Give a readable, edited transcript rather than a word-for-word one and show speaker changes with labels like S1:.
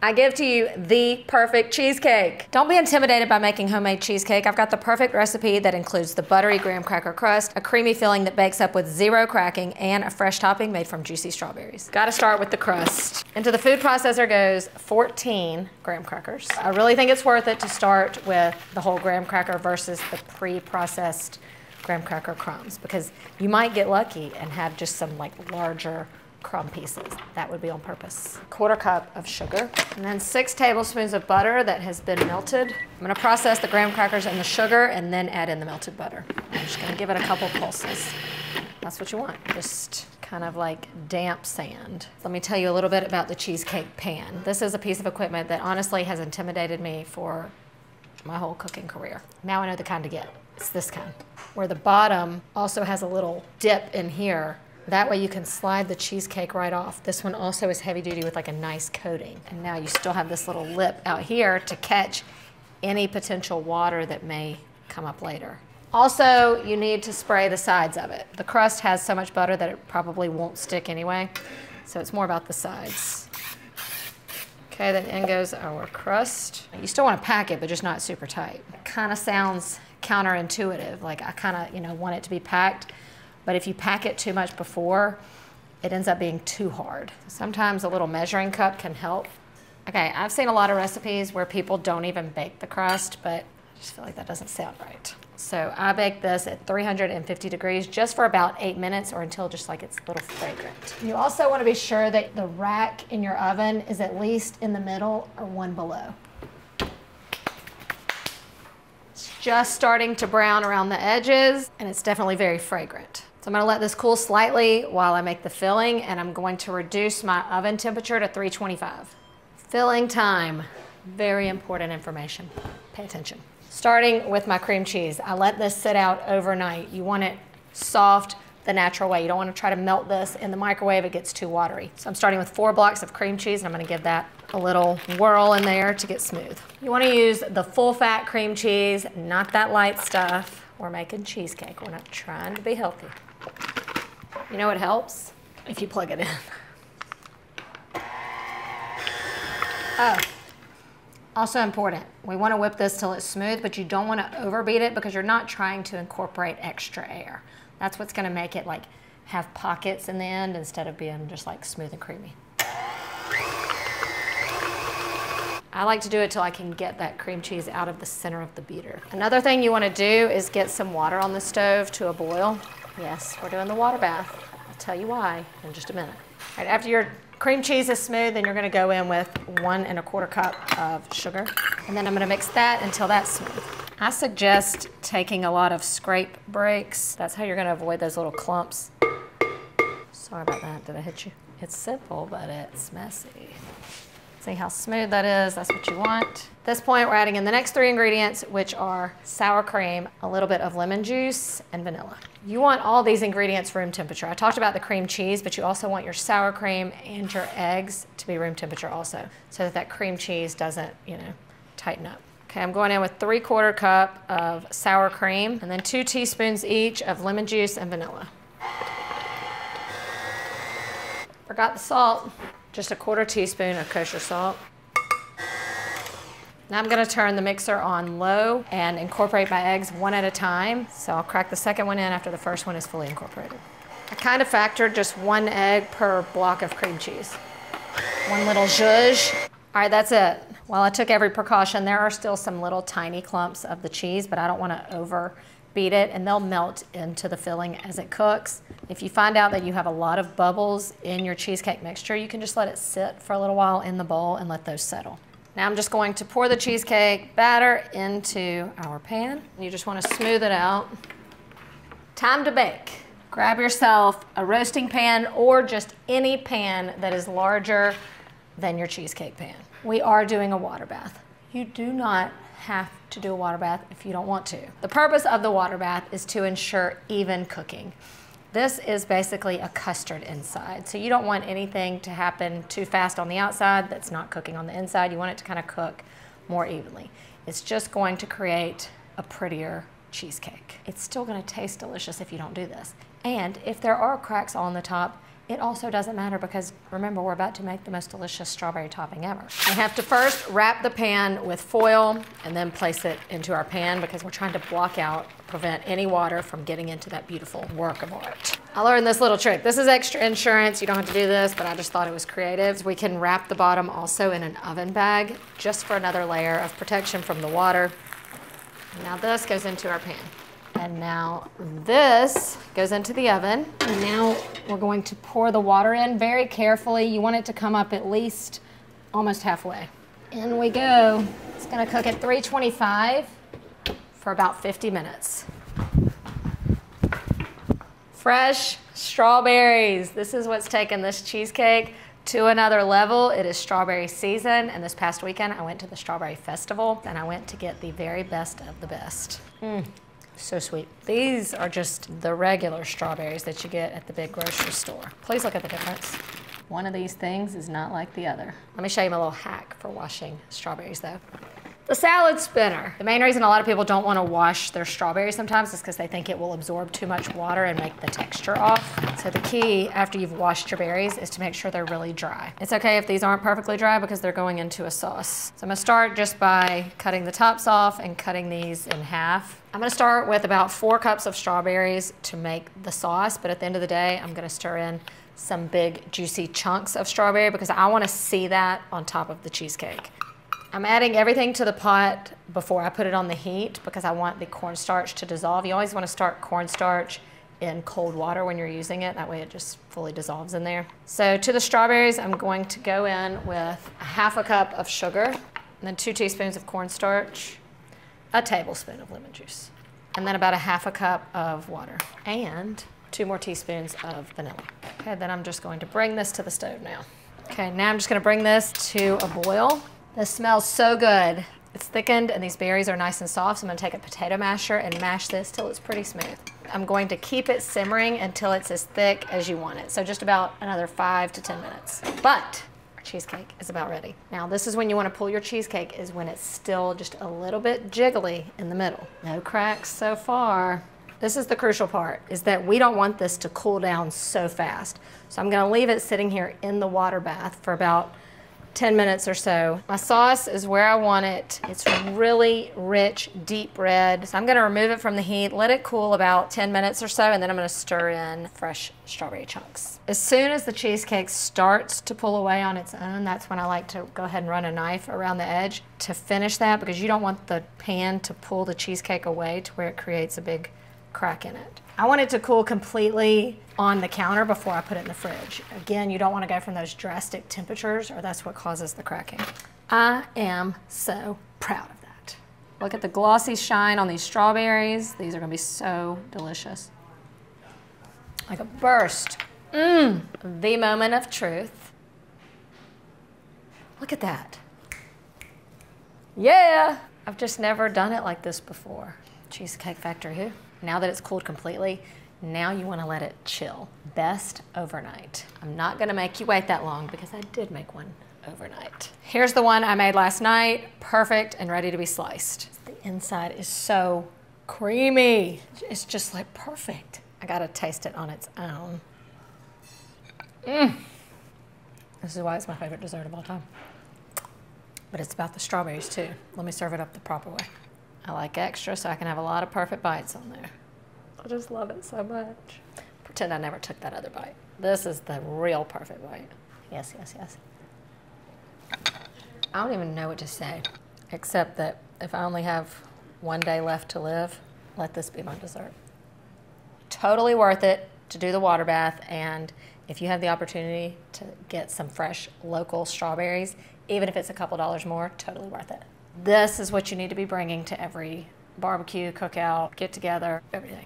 S1: I give to you the perfect cheesecake. Don't be intimidated by making homemade cheesecake. I've got the perfect recipe that includes the buttery graham cracker crust, a creamy filling that bakes up with zero cracking, and a fresh topping made from juicy strawberries. Gotta start with the crust. Into the food processor goes 14 graham crackers. I really think it's worth it to start with the whole graham cracker versus the pre-processed graham cracker crumbs, because you might get lucky and have just some like larger crumb pieces. That would be on purpose. 1/4 cup of sugar, and then 6 tablespoons of butter that has been melted. I'm gonna process the graham crackers and the sugar and then add in the melted butter. I'm just gonna give it a couple pulses. That's what you want, just kind of like damp sand. Let me tell you a little bit about the cheesecake pan. This is a piece of equipment that honestly has intimidated me for my whole cooking career. Now I know the kind to get. It's this kind, where the bottom also has a little dip in here. That way you can slide the cheesecake right off. This one also is heavy duty with like a nice coating. And now you still have this little lip out here to catch any potential water that may come up later. Also, you need to spray the sides of it. The crust has so much butter that it probably won't stick anyway. So it's more about the sides. Okay, then in goes our crust. You still want to pack it, but just not super tight. It kind of sounds counterintuitive. Like I kind of, want it to be packed. But if you pack it too much before, it ends up being too hard. Sometimes a little measuring cup can help. Okay, I've seen a lot of recipes where people don't even bake the crust, but I just feel like that doesn't sound right. So I bake this at 350 degrees just for about 8 minutes, or until just like it's a little fragrant. You also want to be sure that the rack in your oven is at least in the middle or one below. It's just starting to brown around the edges, and it's definitely very fragrant. So I'm gonna let this cool slightly while I make the filling, and I'm going to reduce my oven temperature to 325. Filling time, very important information. Pay attention. Starting with my cream cheese, I let this sit out overnight. You want it soft the natural way. You don't want to try to melt this in the microwave, it gets too watery. So I'm starting with 4 blocks of cream cheese, and I'm gonna give that a little whirl in there to get smooth. You wanna use the full fat cream cheese, not that light stuff. We're making cheesecake, we're not trying to be healthy. You know what helps? If you plug it in. Oh, also important, we want to whip this till it's smooth, but you don't want to overbeat it because you're not trying to incorporate extra air. That's what's going to make it like have pockets in the end instead of being just like smooth and creamy. I like to do it till I can get that cream cheese out of the center of the beater. Another thing you want to do is get some water on the stove to a boil. Yes, we're doing the water bath. I'll tell you why in just a minute. All right, after your cream cheese is smooth, then you're gonna go in with 1 1/4 cup of sugar. And then I'm gonna mix that until that's smooth. I suggest taking a lot of scrape breaks. That's how you're gonna avoid those little clumps. Sorry about that, did I hit you? It's simple, but it's messy. See how smooth that is, that's what you want. At this point, we're adding in the next 3 ingredients, which are sour cream, a little bit of lemon juice, and vanilla. You want all these ingredients room temperature. I talked about the cream cheese, but you also want your sour cream and your eggs to be room temperature also, so that that cream cheese doesn't, tighten up. Okay, I'm going in with 3/4 cup of sour cream, and then 2 teaspoons each of lemon juice and vanilla. Forgot the salt. Just a 1/4 teaspoon of kosher salt. Now I'm gonna turn the mixer on low and incorporate my eggs one at a time. So I'll crack the second one in after the first one is fully incorporated. I kind of factored just 1 egg per block of cream cheese. 1 little zhuzh. All right, that's it. While I took every precaution, there are still some little tiny clumps of the cheese, but I don't wanna overbeat it, and they'll melt into the filling as it cooks. If you find out that you have a lot of bubbles in your cheesecake mixture, you can just let it sit for a little while in the bowl and let those settle. Now I'm just going to pour the cheesecake batter into our pan. You just want to smooth it out. Time to bake. Grab yourself a roasting pan or just any pan that is larger than your cheesecake pan. We are doing a water bath. You do not have to do a water bath if you don't want to. The purpose of the water bath is to ensure even cooking. This is basically a custard inside. So you don't want anything to happen too fast on the outside that's not cooking on the inside. You want it to kind of cook more evenly. It's just going to create a prettier cheesecake. It's still going to taste delicious if you don't do this. And if there are cracks on the top, It also doesn't matter because remember, we're about to make the most delicious strawberry topping ever. We have to first wrap the pan with foil and then place it into our pan because we're trying to block out, prevent any water from getting into that beautiful work of art. I learned this little trick. This is extra insurance. You don't have to do this, but I just thought it was creative. We can wrap the bottom also in an oven bag just for another layer of protection from the water. Now this goes into our pan. And now this goes into the oven. And now we're going to pour the water in very carefully. You want it to come up at least almost halfway. In we go. It's gonna cook at 325 for about 50 minutes. Fresh strawberries. This is what's taken this cheesecake to another level. It is strawberry season, and this past weekend I went to the Strawberry Festival and I went to get the very best of the best. So sweet. These are just the regular strawberries that you get at the big grocery store. Please look at the difference. One of these things is not like the other. Let me show you my little hack for washing strawberries though. The salad spinner. The main reason a lot of people don't want to wash their strawberries sometimes is because they think it will absorb too much water and make the texture off. So the key after you've washed your berries is to make sure they're really dry. It's okay if these aren't perfectly dry because they're going into a sauce. So I'm gonna start just by cutting the tops off and cutting these in half. I'm gonna start with about 4 cups of strawberries to make the sauce, but at the end of the day, I'm gonna stir in some big juicy chunks of strawberry because I wanna see that on top of the cheesecake. I'm adding everything to the pot before I put it on the heat because I want the cornstarch to dissolve. You always want to start cornstarch in cold water when you're using it. That way it just fully dissolves in there. So to the strawberries, I'm going to go in with a 1/2 cup of sugar, and then 2 teaspoons of cornstarch, a tablespoon of lemon juice, and then about a 1/2 cup of water, and 2 more teaspoons of vanilla. Okay, then I'm just going to bring this to the stove now. Okay, now I'm just going to bring this to a boil. This smells so good. It's thickened and these berries are nice and soft, so I'm gonna take a potato masher and mash this till it's pretty smooth. I'm going to keep it simmering until it's as thick as you want it. So just about another 5 to 10 minutes. But our cheesecake is about ready. Now this is when you wanna pull your cheesecake, is when it's still just a little bit jiggly in the middle. No cracks so far. This is the crucial part, is that we don't want this to cool down so fast. So I'm gonna leave it sitting here in the water bath for about 10 minutes or so. My sauce is where I want it. It's really rich, deep red. So I'm gonna remove it from the heat, let it cool about 10 minutes or so, and then I'm gonna stir in fresh strawberry chunks. As soon as the cheesecake starts to pull away on its own, that's when I like to go ahead and run a knife around the edge to finish that, because you don't want the pan to pull the cheesecake away to where it creates a big crack in it. I want it to cool completely on the counter before I put it in the fridge. Again, you don't want to go from those drastic temperatures, or that's what causes the cracking. I am so proud of that. Look at the glossy shine on these strawberries. These are going to be so delicious. Like a burst. The moment of truth. Look at that. Yeah! I've just never done it like this before. Cheesecake Factory who? Now that it's cooled completely, now you want to let it chill. Best overnight. I'm not going to make you wait that long because I did make one overnight. Here's the one I made last night. Perfect and ready to be sliced. The inside is so creamy. It's just like perfect. I got to taste it on its own. This is why it's my favorite dessert of all time. But it's about the strawberries too. Let me serve it up the proper way. I like extra so I can have a lot of perfect bites on there. I just love it so much. Pretend I never took that other bite. This is the real perfect bite. Yes, yes, yes. I don't even know what to say, except that if I only have one day left to live, let this be my dessert. Totally worth it to do the water bath, and if you have the opportunity to get some fresh local strawberries, even if it's a couple dollars more, totally worth it. This is what you need to be bringing to every barbecue, cookout, get together, everything.